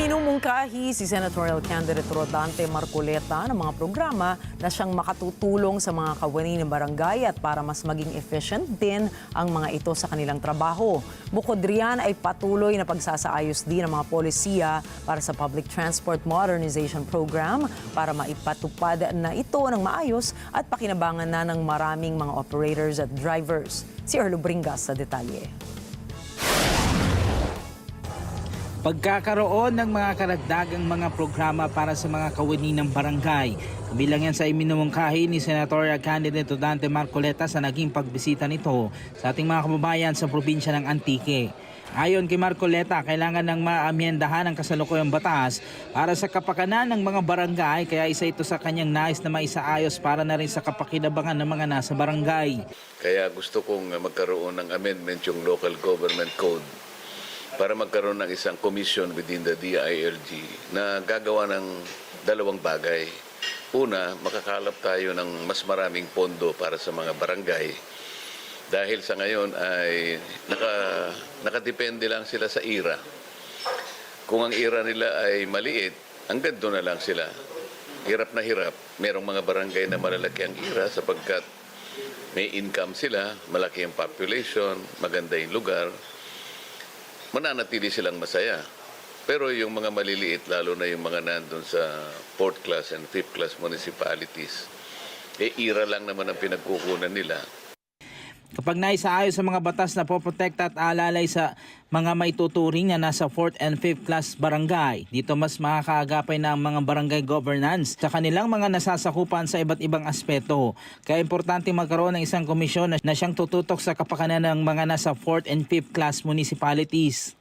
Iminumungkahi si Senatorial Candidate Rodante Marcoleta ng mga programa na siyang makatutulong sa mga kawani ng barangay at para mas maging efficient din ang mga ito sa kanilang trabaho. Bukod riyan ay patuloy na pagsasaayos din ng mga polisiya para sa Public Transport Modernization Program para maipatupad na ito ng maayos at pakinabangan na ng maraming mga operators at drivers. Si Erlo Bringas sa detalye. Pagkakaroon ng mga karagdagang mga programa para sa mga kawani ng barangay. Kabilang yan sa iminumungkahi ni Senatorial Candidate Rodante Marcoleta sa naging pagbisita nito sa ating mga kababayan sa probinsya ng Antique. Ayon kay Marcoleta, kailangan ng maamyendahan ang kasalukuyang batas para sa kapakanan ng mga barangay, kaya isa ito sa kanyang nais na maisaayos para na rin sa kapakinabangan ng mga nasa barangay. Kaya gusto kong magkaroon ng amendment yung Local Government Code para magkaroon ng isang commission within the DILG na gagawa ng dalawang bagay. Una, makakalap tayo ng mas maraming pondo para sa mga barangay. Dahil sa ngayon ay nakadepende lang sila sa IRA. Kung ang IRA nila ay maliit, hanggang doon na lang sila. Hirap na hirap. Merong mga barangay na malalaki ang IRA sapagkat may income sila, malaki ang population, maganda yung lugar. Mananatili silang masaya. Pero yung mga maliliit, lalo na yung mga nandun sa 4th class and 5th class municipalities, IRA lang naman ang pinagkukunan nila. Kapag naisaayos sa mga batas na poprotekta at alalay sa mga maituturing na nasa 4th and 5th class barangay, dito mas makakaagapay na ang mga barangay governance sa kanilang mga nasasakupan sa iba't ibang aspeto. Kaya importante magkaroon ng isang komisyon na siyang tututok sa kapakanan ng mga nasa 4th and 5th class municipalities.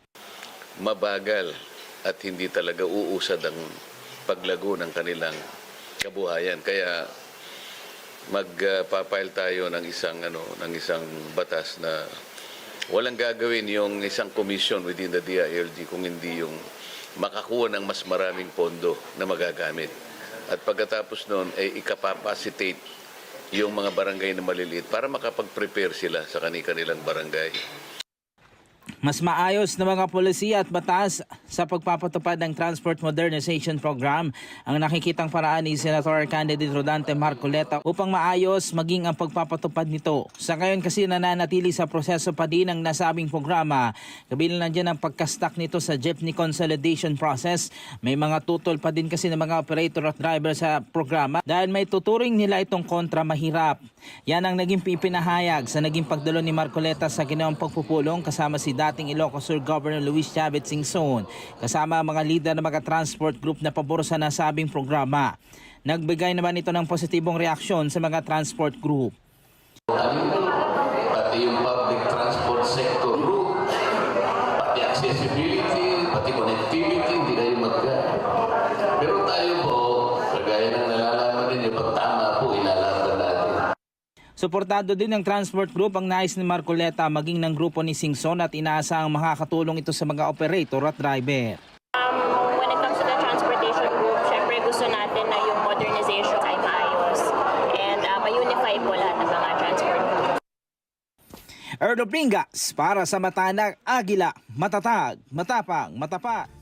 Mabagal at hindi talaga uusad ang paglago ng kanilang kabuhayan. Kaya magpapile tayo ng isang batas na walang gagawin yung isang commission within the DILG kung hindi yung makakuha ng mas maraming pondo na magagamit. At pagkatapos noon ay ikapapacitate yung mga barangay na maliliit para makapag-prepare sila sa kanilang barangay. Mas maayos na mga polisiya at batas sa pagpapatupad ng Transport Modernization Program ang nakikitang paraan ni Senator Candidate Rodante Marcoleta upang maayos maging ang pagpapatupad nito. Sa ngayon kasi nananatili sa proseso pa din ang nasabing programa. Kabilang na dyan ang pagkastak nito sa jeepney consolidation process. May mga tutol pa din kasi ng mga operator at driver sa programa dahil may tuturing nila itong kontra mahirap. Yan ang naging pipinahayag sa naging pagdalo ni Marcoleta sa ginawang pagpupulong kasama si dating Ilocos Sur Governor Luis Chavez Singson kasama ang mga leader ng mga transport group na pabor sa nasabing programa. Nagbigay naman ito ng positibong reaksyon sa mga transport group. Pati yung public transport sector group, pati accessibility, pati connectivity, hindi kayo pero tayo po, kagaya ng nalalaman ninyo, pag tama po, ilalaban natin. Suportado din ng transport group ang nais ni Marcoleta maging ng grupo ni Singson at inaasahang makakatulong ito sa mga operator at driver. When it comes to the transportation group, syempre gusto natin na yung modernization ay maayos and ma-unify po lahat ng mga transport group. Erdo Bringas para sa Mata ng Agila, matatag, matapang, matapat.